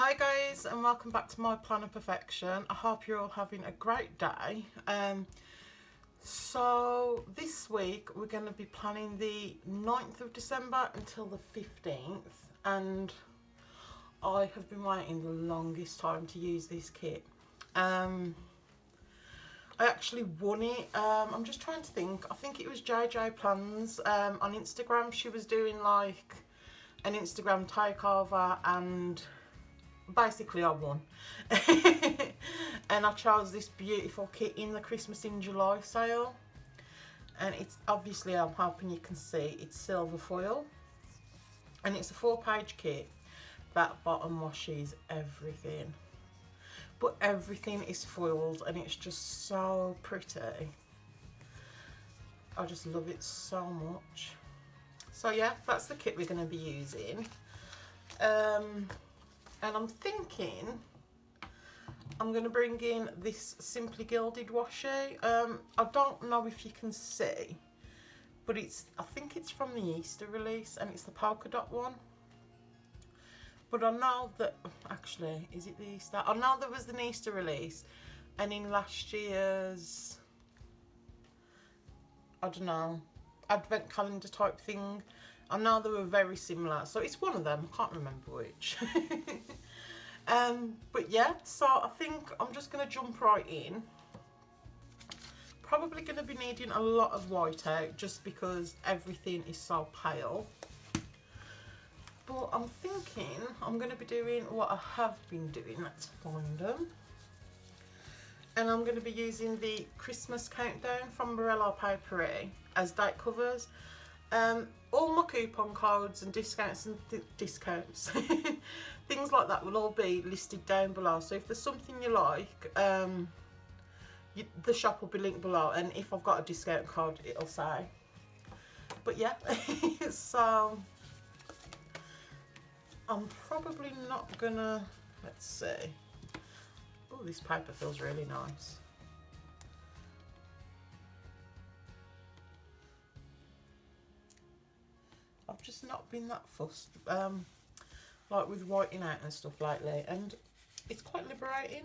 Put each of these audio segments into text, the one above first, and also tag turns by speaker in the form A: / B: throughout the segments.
A: Hi guys, and welcome back to my Plan of Perfection. I hope you're all having a great day. So this week we're going to be planning the 9th of December until the 15th, and I have been waiting the longest time to use this kit. I actually won it. I'm just trying to think. I think it was JJ Plans on Instagram. She was doing like an Instagram takeover, and basically I won. And I chose this beautiful kit in the Christmas in July sale, and it's obviously, I'm hoping you can see, it's silver foil, and it's a 4-page kit that bottom washes everything, but everything is foiled and it's just so pretty. I just love it so much. So yeah, that's the kit we're going to be using. And I'm thinking I'm going to bring in this Simply Gilded washi. I don't know if you can see, but I think it's from the Easter release, and it's the polka dot one. But I know that, actually, is it the Easter? I know there was an Easter release, and in last year's, I don't know, advent calendar type thing, I know they were very similar, so it's one of them. I can't remember which. But yeah, so I think I'm just going to jump right in. Probably going to be needing a lot of white out just because everything is so pale. But I'm thinking I'm going to be doing what I have been doing. Let's find them. And I'm going to be using the Christmas countdown from Morello Paperie as date covers. All my coupon codes and discounts things like that will all be listed down below, so if there's something you like, the shop will be linked below, and if I've got a discount code it'll say. But yeah, so I'm probably not gonna, let's see, oh, this paper feels really nice. I've just not been that fussed like with whiting out and stuff lately, and it's quite liberating.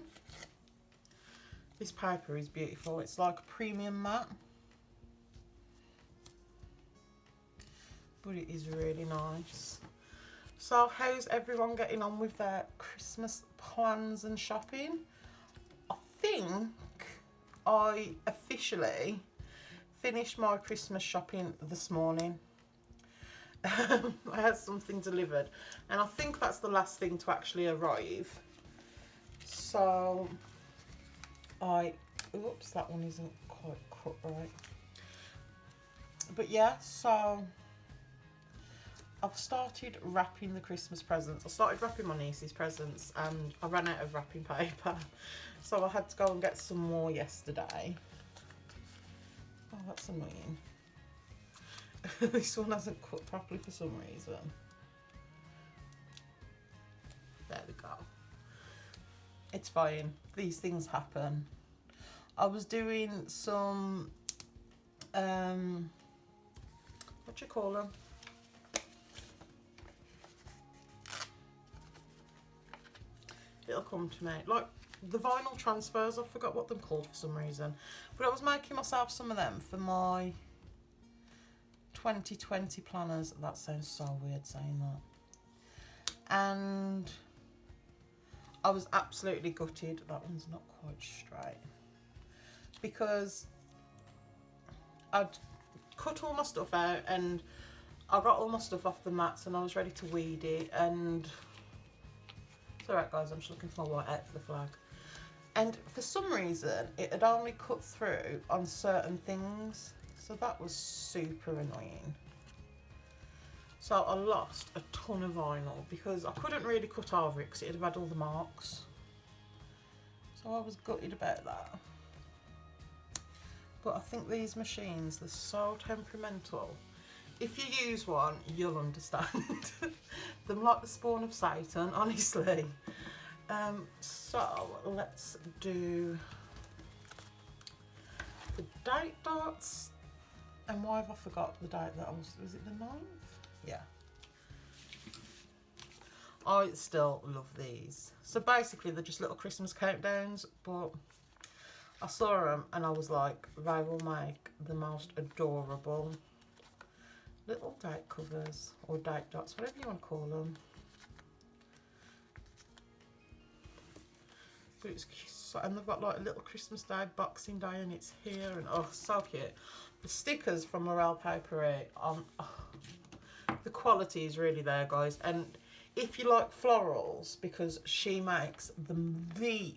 A: This paper is beautiful. It's like a premium matte, but it is really nice. So how's everyone getting on with their Christmas plans and shopping? I think I officially finished my Christmas shopping this morning. I had something delivered, and I think that's the last thing to actually arrive. So oops, that one isn't quite cut right. But yeah, so I've started wrapping the Christmas presents. I started wrapping my niece's presents, and I ran out of wrapping paper, so I had to go and get some more yesterday. Oh, that's annoying. This one hasn't cut properly for some reason. There we go. It's fine. These things happen. I was doing some, what do you call them? It'll come to me. Like the vinyl transfers, I forgot what they're called for some reason. But I was making myself some of them for my 2020 planners. That sounds so weird saying that. And I was absolutely gutted. That one's not quite straight, because I'd cut all my stuff out and I got all my stuff off the mats and I was ready to weed it, and it's alright guys, I'm just looking for my white out for the flag. And for some reason it had only cut through on certain things, so that was super annoying. So I lost a ton of vinyl because I couldn't really cut over it because it had had all the marks. So I was gutted about that. But I think these machines, they're so temperamental. If you use one, you'll understand. They're like the spawn of Satan, honestly. So let's do the date dots. And why have I forgot the date that was it the 9th? Yeah. I still love these. So basically they're just little Christmas countdowns, but I saw them and I was like, they will make the most adorable little date covers or date dots, whatever you want to call them. But it's cute. And they've got like a little Christmas Day, Boxing Day, and it's here, and oh, so cute. The stickers from Morello Paperie, oh, the quality is really there, guys. And if you like florals, because she makes the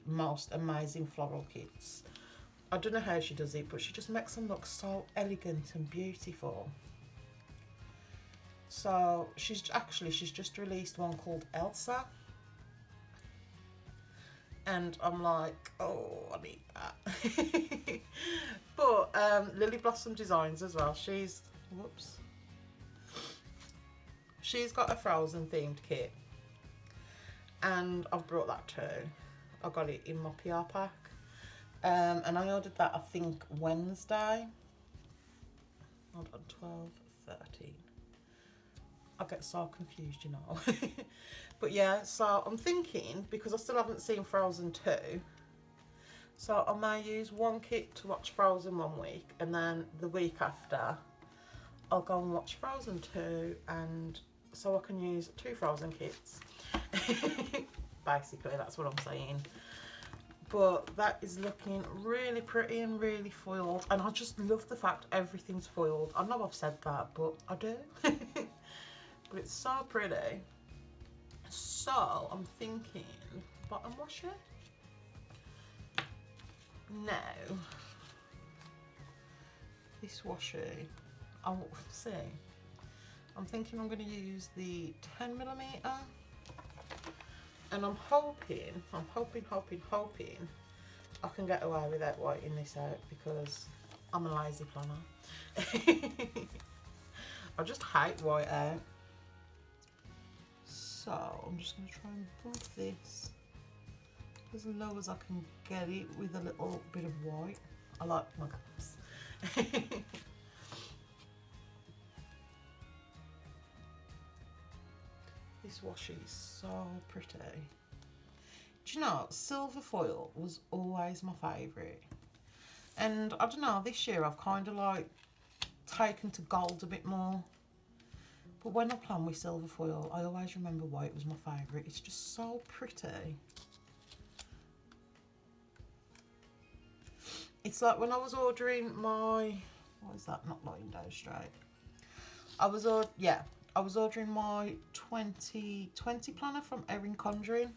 A: most amazing floral kits. I don't know how she does it, but she just makes them look so elegant and beautiful. So she's just released one called Elsa. And I'm like, oh, I need that. But Lily Blossom Designs as well. She's got a Frozen themed kit. And I've brought that too. I got it in my PR pack. And I ordered that, I think, Wednesday. Hold on, 12, 13. I get so confused, you know. But yeah, so I'm thinking, because I still haven't seen Frozen 2, so I may use one kit to watch Frozen 1 week, and then the week after, I'll go and watch Frozen 2, and so I can use 2 Frozen kits. Basically, that's what I'm saying. But that is looking really pretty and really foiled, and I just love the fact everything's foiled. I know I've said that, but I do. But it's so pretty. So I'm thinking bottom washer. Now this washi, I'll see. I'm thinking I'm going to use the 10mm, and I'm hoping I can get away without whiting this out, because I'm a lazy planner. I just hate white out. So I'm just going to try and buff this as low as I can get it with a little bit of white. I like my gaps. This washi is so pretty. Do you know, silver foil was always my favourite. And I don't know, this year I've kind of like taken to gold a bit more. But when I plan with silver foil, I always remember white was my favourite. It's just so pretty. It's like when I was ordering my, what is that, not lying down straight. I was ordering my 2020 planner from Erin Condren.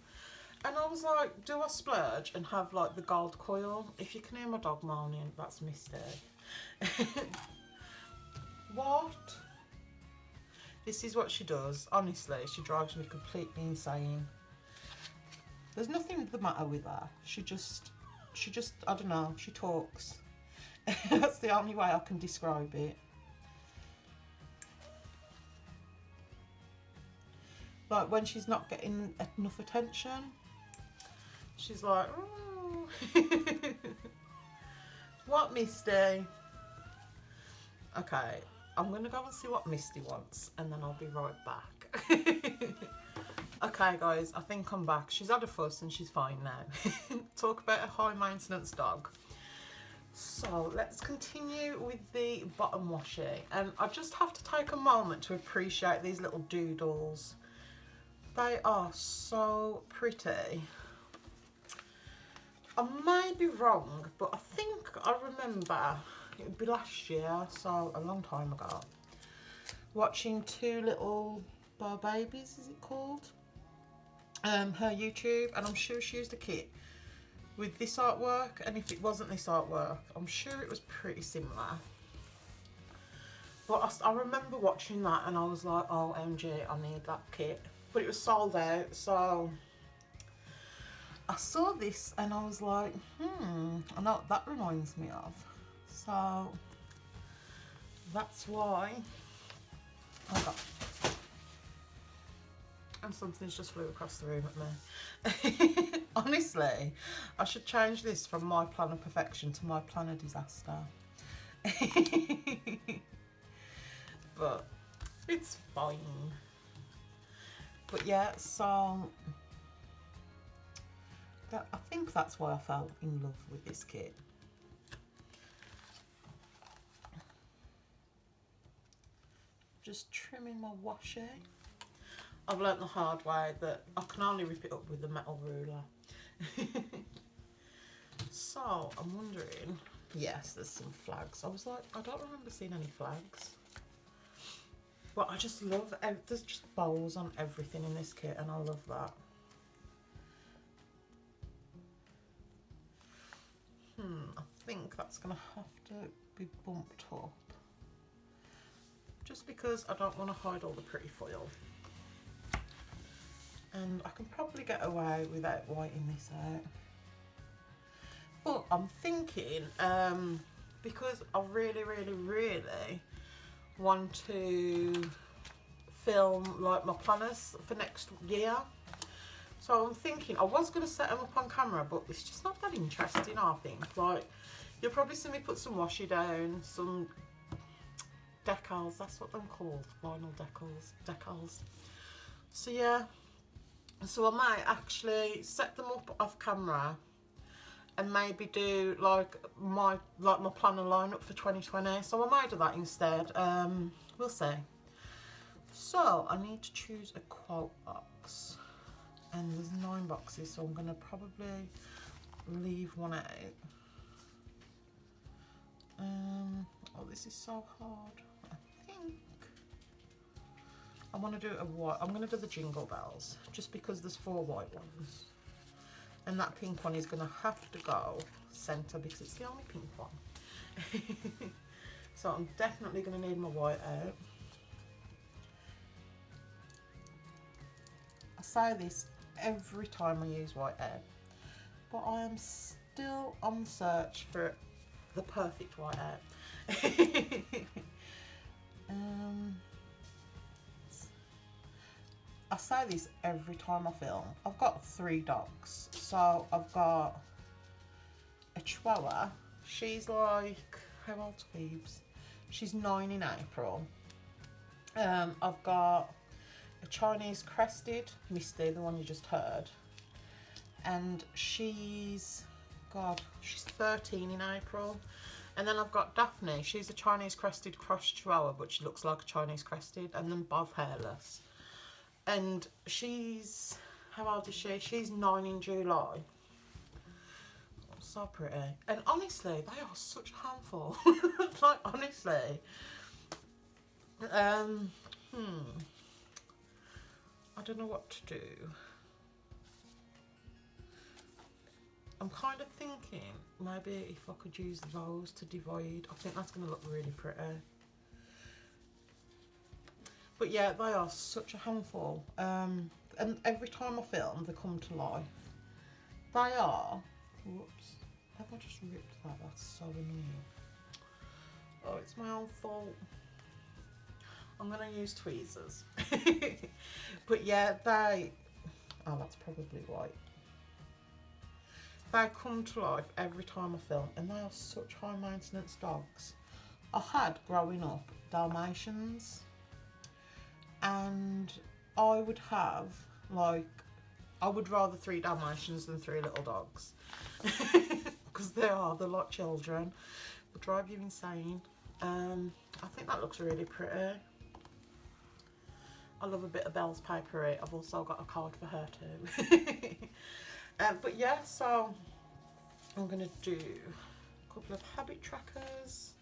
A: And I was like, do I splurge and have like the gold coil? If you can hear my dog moaning, that's Misty. What? This is what she does. Honestly, she drives me completely insane. There's nothing the matter with her. She just, I don't know, she talks. That's the only way I can describe it. Like when she's not getting enough attention, she's like, oh. What, Misty? Okay, I'm gonna go and see what Misty wants, and then I'll be right back. Okay guys, I think I'm back. She's had a fuss and she's fine now. Talk about a high maintenance dog. So let's continue with the bottom washi, and I just have to take a moment to appreciate these little doodles. They are so pretty. I may be wrong, but I think I remember, it would be last year, so a long time ago, watching Two Little Babies, is it called? Her YouTube, and I'm sure she used a kit with this artwork, and if it wasn't this artwork, I'm sure it was pretty similar. But I remember watching that and I was like, oh MG, I need that kit. But it was sold out, so I saw this and I was like, I know what that reminds me of. So that's why I got, and something's just flew across the room at me. Honestly, I should change this from my planner perfection to my planner disaster. But it's fine. But yeah, so I think that's why I fell in love with this kit. Just trimming my washi. I've learnt the hard way that I can only rip it up with the metal ruler. So I'm wondering, yes, there's some flags. I was like, I don't remember seeing any flags. But I just love, there's just bows on everything in this kit, and I love that. I think that's going to have to be bumped up. Just because I don't want to hide all the pretty foil. And I can probably get away without whiting this out. But I'm thinking, because I really, really, really want to film like my planners for next year. So I'm thinking, I was going to set them up on camera, but it's just not that interesting, I think. Like, you'll probably see me put some washi down, some decals, that's what they're called, vinyl decals. So yeah, so I might actually set them up off camera and maybe do like my planner lineup for 2020. So I might do that instead. We'll see. So I need to choose a quote box, and there's 9 boxes, so I'm gonna probably leave one out. Oh, this is so hard. I think I want to do a white. I'm going to do the Jingle Bells, just because there's 4 white ones, and that pink one is going to have to go centre because it's the only pink one. So I'm definitely going to need my white out. I say this every time I use white out, but I am still on the search for the perfect white out. I say this every time I film. I've got 3 dogs. So I've got a Chihuahua. She's like, how old's Phoebes? She's 9 in April. I've got a Chinese crested, Misty, the one you just heard. And she's 13 in April. And then I've got Daphne. She's a Chinese crested cross Chihuahua, but she looks like a Chinese crested, and then both hairless. And she's, how old is she? She's 9 in July. Oh, so pretty. And honestly, they are such a handful. Like, honestly. I don't know what to do. I'm kind of thinking maybe if I could use those to divide. I think that's going to look really pretty. But yeah, they are such a handful. And every time I film, they come to life. They are... Whoops. Have I just ripped that? That's so annoying. Oh, it's my own fault. I'm going to use tweezers. But yeah, they... Oh, that's probably white. They come to life every time I film, and they are such high maintenance dogs. I had, growing up, Dalmatians, and I would have, like, I would rather 3 Dalmatians than 3 little dogs. Because they're like children. They drive you insane. I think that looks really pretty. I love a bit of Belles Paperie. I've also got a card for her too. But yeah, so I'm going to do a couple of habit trackers.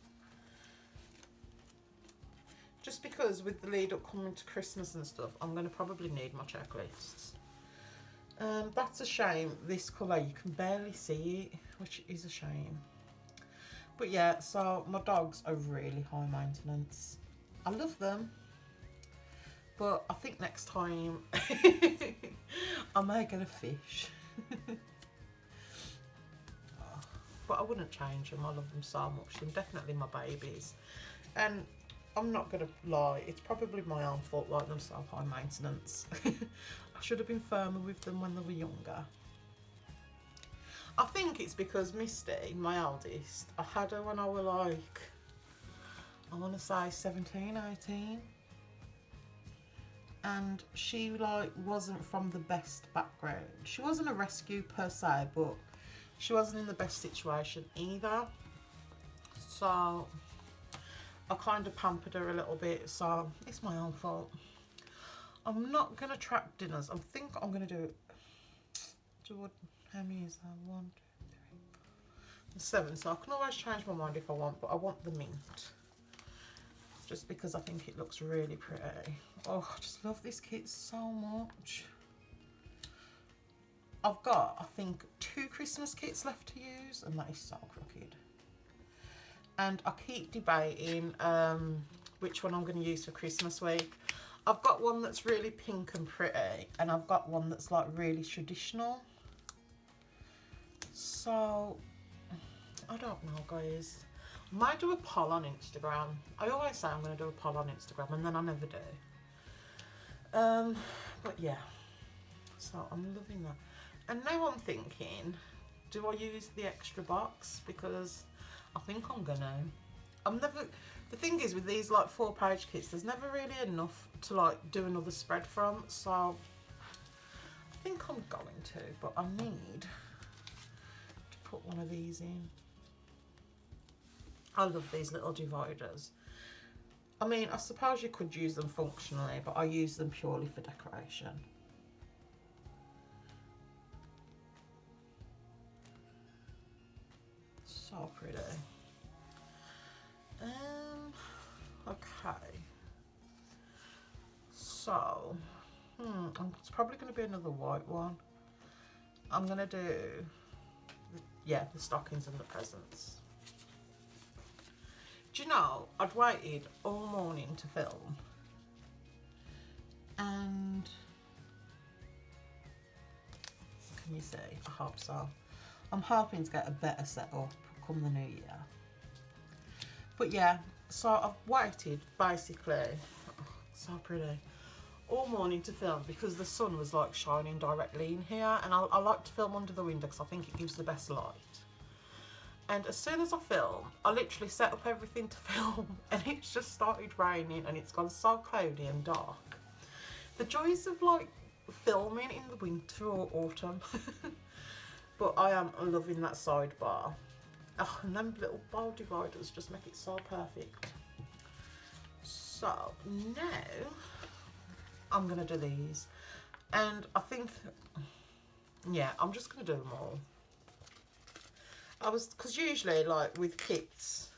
A: Just because with the lead up coming to Christmas and stuff, I'm going to probably need my checklists. That's a shame, this colour, you can barely see it, which is a shame. But yeah, so my dogs are really high maintenance. I love them. But I think next time I may get a fish. But I wouldn't change them. I love them so much. They're definitely my babies. And I'm not going to lie, it's probably my own fault like them so high maintenance. I should have been firmer with them when they were younger. I think it's because Misty, my eldest, I had her when I was like, I want to say 17, 18. and she like wasn't from the best background. She wasn't a rescue per se, but she wasn't in the best situation either. So I kind of pampered her a little bit, so it's my own fault. I'm not gonna track dinners. I think I'm gonna do how many is that? 1, 2, 3, 7. So I can always change my mind if I want, but I want the mint. Just because I think it looks really pretty. Oh, I just love this kit so much. I've got, I think, 2 Christmas kits left to use, and that is so crooked. And I keep debating which one I'm going to use for Christmas week. I've got one that's really pink and pretty, and I've got one that's like really traditional. So, I don't know, guys. I might do a poll on Instagram. I always say I'm going to do a poll on Instagram, and then I never do. But yeah, so I'm loving that. And now I'm thinking, do I use the extra box? Because I think I'm gonna. The thing is with these like 4-page kits, there's never really enough to like do another spread from. So I think I'm going to, but I need to put one of these in. I love these little dividers. I mean, I suppose you could use them functionally, but I use them purely for decoration. So pretty. Okay. So, it's probably going to be another white one. I'm going to do, the stockings and the presents. Do you know, I'd waited all morning to film, and can you see? I hope so. I'm hoping to get a better setup come the new year. But yeah, so I've waited basically, so pretty, all morning to film because the sun was like shining directly in here, and I like to film under the window because I think it gives the best light. And as soon as I film, I literally set up everything to film, and it's just started raining, and it's gone so cloudy and dark. The joys of like filming in the winter or autumn. But I am loving that sidebar. Oh, and them little bowl dividers just make it so perfect. So now I'm gonna do these, and I think, yeah, I'm just gonna do them all. Because usually like with kits,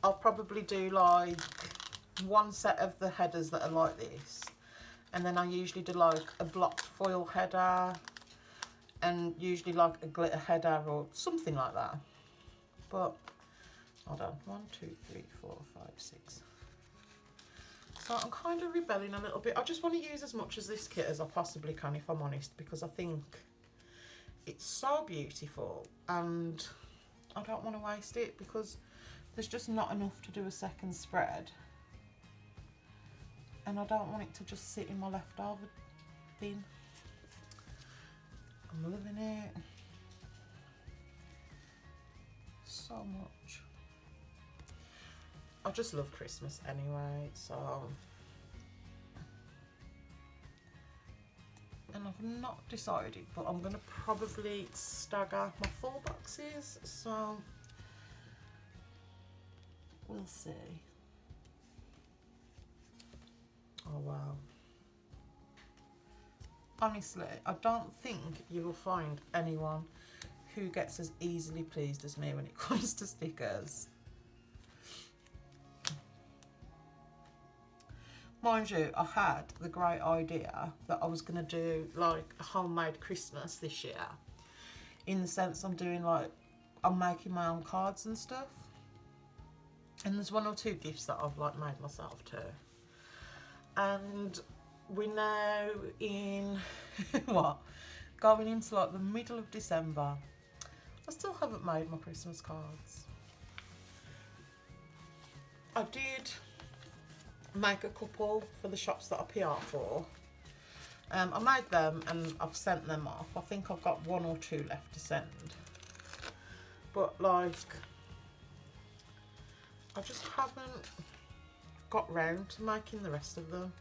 A: I'll probably do like one set of the headers that are like this, and then I usually do like a blocked foil header, and usually like a glitter header or something like that. But hold on, 1, 2, 3, 4, 5, 6. So I'm kind of rebelling a little bit. I just want to use as much of this kit as I possibly can, if I'm honest, because I think it's so beautiful and I don't want to waste it, because there's just not enough to do a second spread, and I don't want it to just sit in my leftover bin. I'm loving it so much. I just love Christmas anyway, so. And I've not decided, but I'm going to probably stagger my 4 boxes, so we'll see. Oh wow. Honestly, I don't think you will find anyone who gets as easily pleased as me when it comes to stickers. Mind you, I had the great idea that I was going to do like a homemade Christmas this year, in the sense I'm making my own cards and stuff, and there's 1 or 2 gifts that I've like made myself too. And we're now in going into like the middle of December. I still haven't made my Christmas cards. I did make a couple for the shops that I PR for. I made them and I've sent them off. I think I've got 1 or 2 left to send, but like I just haven't got round to making the rest of them.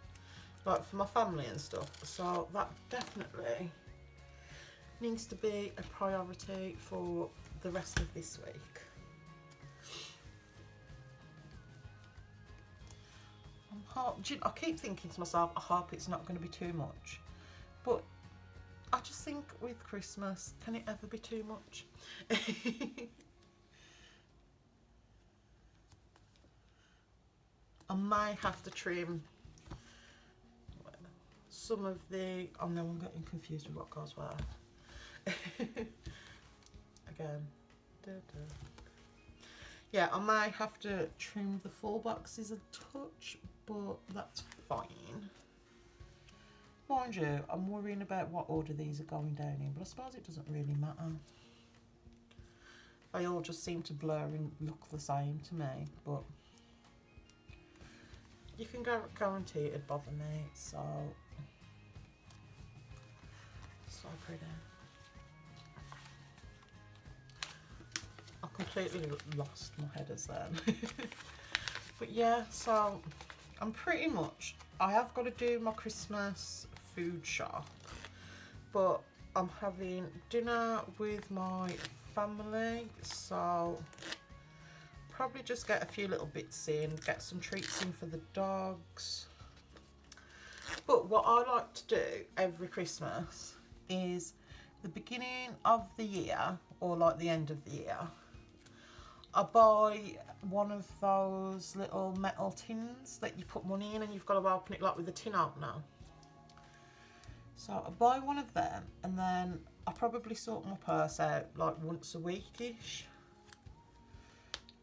A: like for my family and stuff. So that definitely needs to be a priority for the rest of this week. I keep thinking to myself, I hope it's not going to be too much, but I just think with Christmas, can it ever be too much? I may have to trim some of the, oh no, I'm getting confused with what goes where. Again. Yeah, I may have to trim the full boxes a touch, but that's fine. Mind you, I'm worrying about what order these are going down in, but I suppose it doesn't really matter. They all just seem to blur and look the same to me, but you can guarantee it'd bother me, so pretty. I completely lost my headers then. But yeah, so I'm pretty much, I have got to do my Christmas food shop, but I'm having dinner with my family, so probably just get a few little bits in, get some treats in for the dogs. But what I like to do every Christmas is the beginning of the year, or like the end of the year, I buy one of those little metal tins that you put money in and you've got to open it like with a tin opener. So I buy one of them, and then I probably sort my purse out like once a week-ish.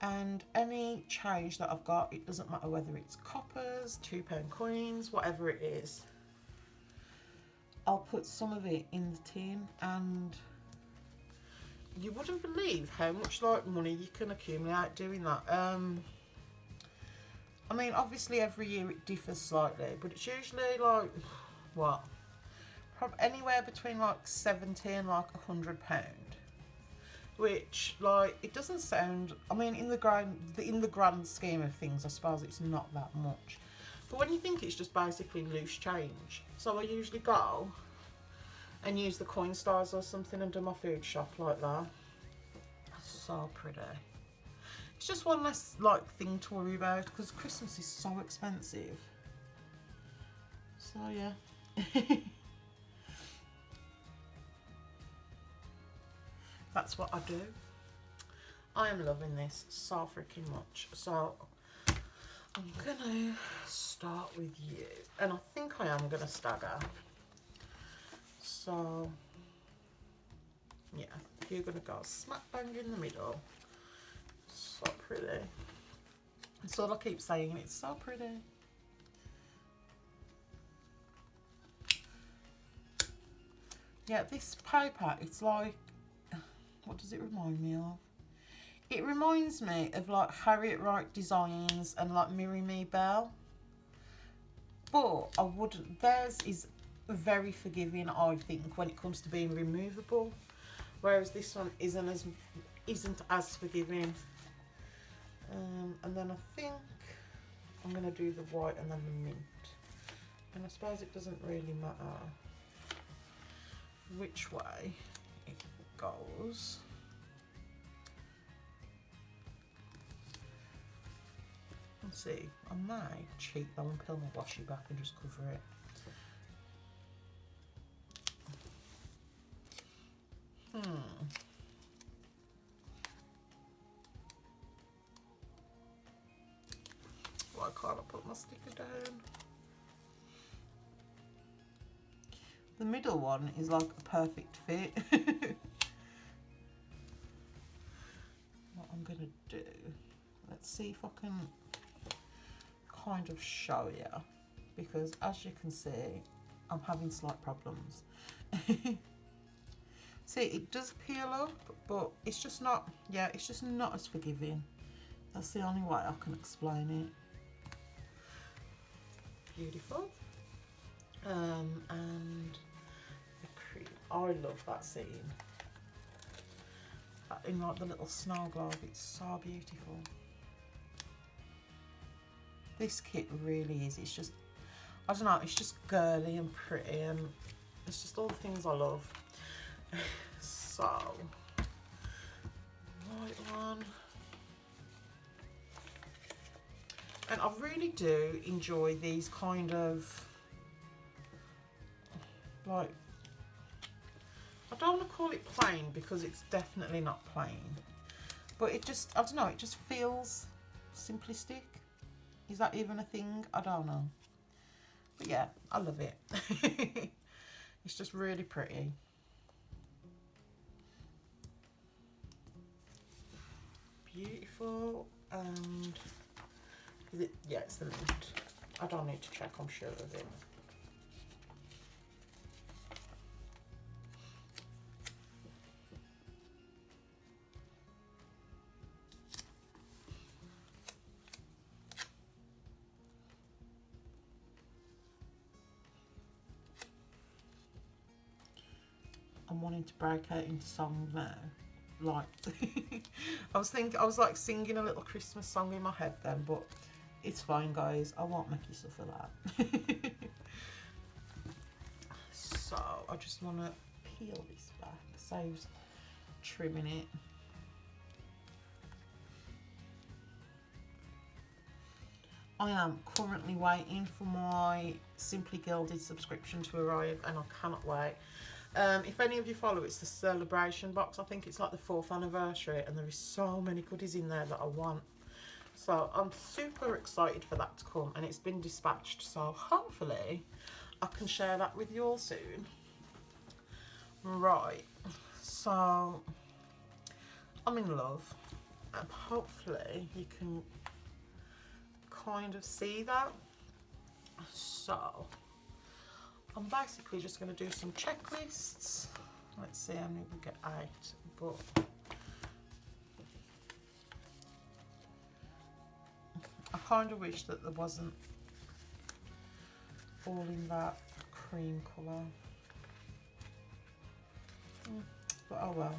A: And any change that I've got, it doesn't matter whether it's coppers, £2 coins, whatever it is, I'll put some of it in the tin, and you wouldn't believe how much like money you can accumulate doing that. I mean, obviously every year it differs slightly, but it's usually like, what, probably anywhere between like 70 and like £100, which, like, it doesn't sound, I mean, in the grand scheme of things, I suppose it's not that much, but when you think it's just basically loose change. So I usually go and use the coin stars or something and do my food shop like that. So pretty. It's just one less like thing to worry about, because Christmas is so expensive. So yeah. That's what I do. I am loving this so freaking much. So I'm gonna start with you, and I think I am gonna stagger. So yeah, you're gonna go smack bang in the middle. So pretty. That's all I keep saying, it's so pretty. Yeah, this paper, it's like, what does it remind me of? It reminds me of like Harriet Wright Designs and like Mirror Me Belle. But I wouldn't, theirs is very forgiving, I think, when it comes to being removable, whereas this one isn't as forgiving. And then I think I'm going to do the white and then the mint, and I suppose it doesn't really matter which way it goes. Let's see, I might cheat though and peel my washi back and just cover it. Why can't I put my sticker down? The middle one is like a perfect fit. What I'm gonna do, let's see if I can kind of show you, because as you can see, I'm having slight problems. See, it does peel up, but it's just not, yeah, it's just not as forgiving. That's the only way I can explain it. Beautiful. And the cream, I love that scene. In like the little snow globe, it's so beautiful. This kit really is, it's just, I don't know, it's just girly and pretty, and it's just all the things I love. So, white one. And I really do enjoy these kind of, like, I don't want to call it plain because it's definitely not plain. But it just, I don't know, it just feels simplistic. Is that even a thing? I don't know. But yeah, I love it. It's just really pretty. Beautiful. And is it? Yeah, it's the mint. I don't need to check, I'm sure of it. I'm wanting to break out into song now. Like, I was like singing a little Christmas song in my head then, but it's fine, guys. I won't make you suffer that. So I just want to peel this back, saves trimming it. I am currently waiting for my Simply Gilded subscription to arrive, and I cannot wait. If any of you follow, it's the celebration box. I think it's like the 4th anniversary, and there is so many goodies in there that I want. So I'm super excited for that to come, and it's been dispatched. So hopefully I can share that with you all soon. Right, so I'm in love, and hopefully you can kind of see that. So I'm basically just going to do some checklists. Let's see how many we get 8, but I kind of wish that there wasn't all in that cream colour, but oh well.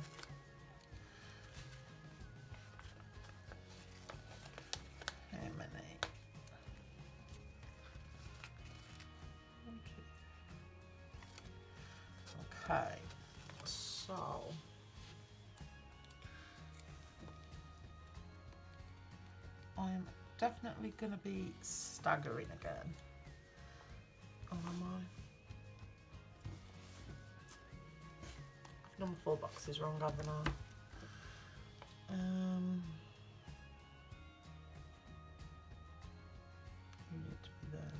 A: How many? Okay, so I'm definitely going to be staggering again. Oh, am I? I've done 4 boxes wrong, haven't I? You need to be there.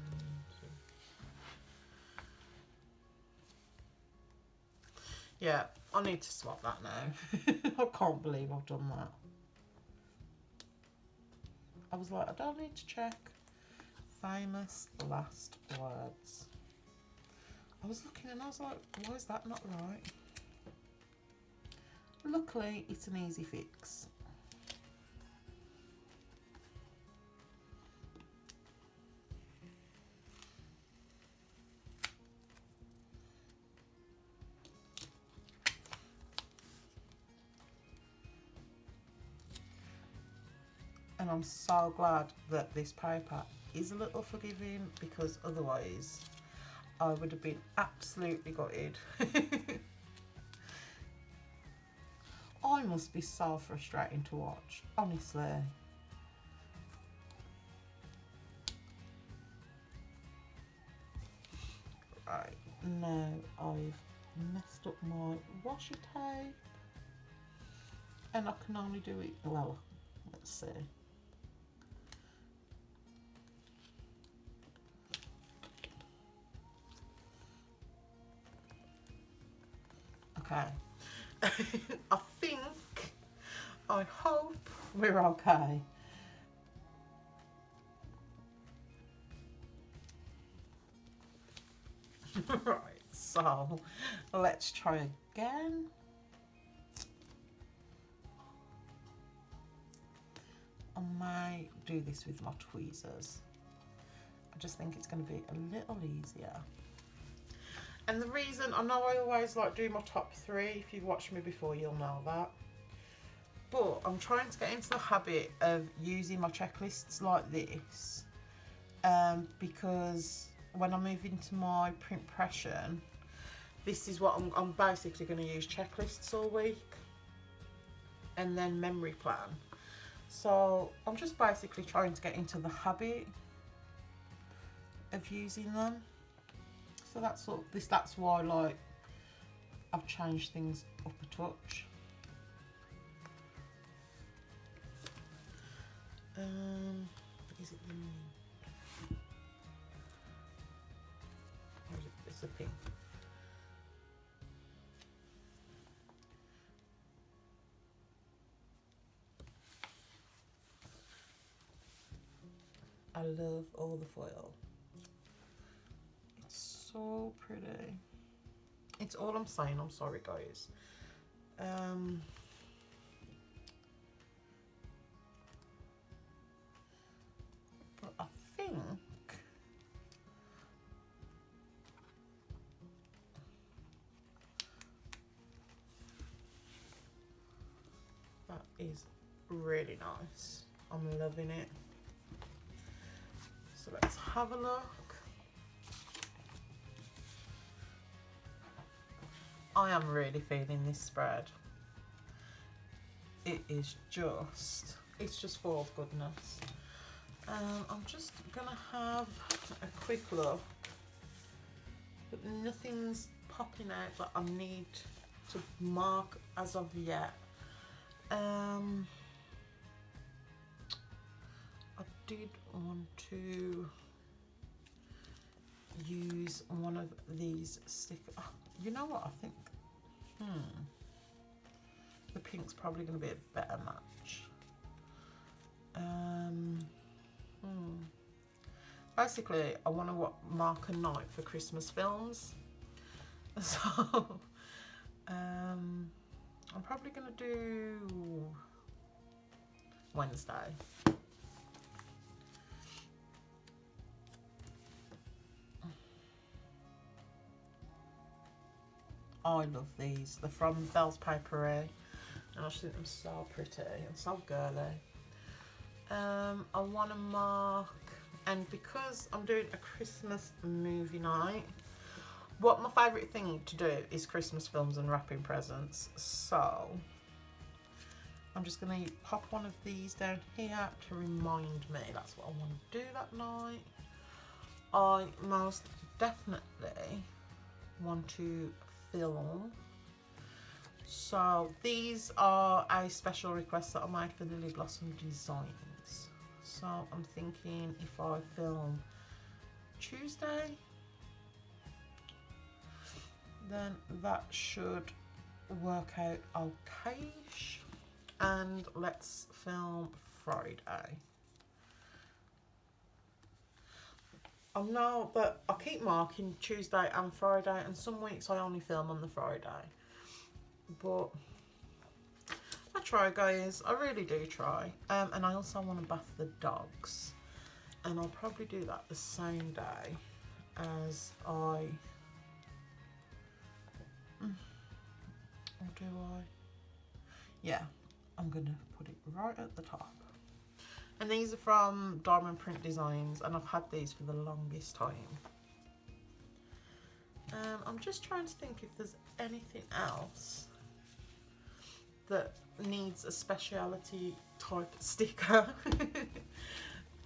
A: Yeah, I need to swap that now. I can't believe I've done that. I was like, I don't need to check. Famous last words. I was looking and I was like, why is that not right? Luckily, it's an easy fix. And I'm so glad that this paper is a little forgiving, because otherwise I would have been absolutely gutted. I must be so frustrating to watch, honestly. Right, now I've messed up my washi tape, and I can only do it, well, let's see. Okay. I hope we're okay. Right, so let's try again. I might do this with my tweezers. I just think it's going to be a little easier. And the reason, I know I always like do my top 3, if you've watched me before you'll know that. But I'm trying to get into the habit of using my checklists like this, because when I move into my print impression, this is what I'm basically going to use checklists all week and then memory plan. So I'm just basically trying to get into the habit of using them. So that's why, like, I've changed things up a touch. Is it green? Or is it, it's the pink. I love all the foil. It's so pretty. It's all I'm saying. I'm sorry, guys. But I think that is really nice. I'm loving it. So let's have a look. I am really feeling this spread. It is just, it's just full of goodness. I'm just gonna have a quick look, but nothing's popping out that I need to mark as of yet. I did want to use one of these stickers. Oh, you know what, I think the pink's probably going to be a better match. Basically, I want to mark a night for Christmas films, so I'm probably going to do Wednesday. I love these. They're from Belles Paperie, and I just think them so pretty and so girly. I want to mark, and because I'm doing a Christmas movie night, what my favourite thing to do is Christmas films and wrapping presents. So I'm just going to pop one of these down here to remind me that's what I want to do that night. I most definitely want to film. So these are a special request that I made for Lily Blossom Designs. So I'm thinking if I film Tuesday, then that should work out okay-ish. And let's film Friday. I know that I keep marking Tuesday and Friday, and some weeks I only film on the Friday. But I try, guys. I really do try. And I also want to bath the dogs. And I'll probably do that the same day as I... Or do I? Yeah, I'm going to put it right at the top. And these are from Diamond Print Designs, and I've had these for the longest time. I'm just trying to think if there's anything else that needs a speciality type sticker.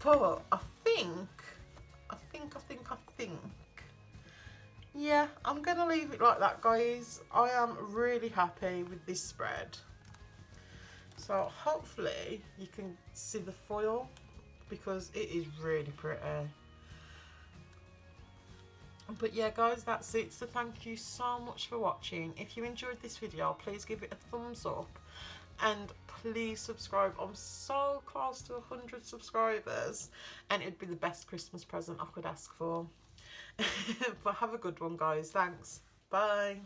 A: But I think, yeah, I'm gonna leave it like that, guys. I am really happy with this spread. So hopefully you can see the foil, because it is really pretty. But yeah, guys, that's it. So thank you so much for watching. If you enjoyed this video, please give it a thumbs up, and please subscribe. I'm so close to 100 subscribers, and it'd be the best Christmas present I could ask for. But have a good one, guys. Thanks. Bye.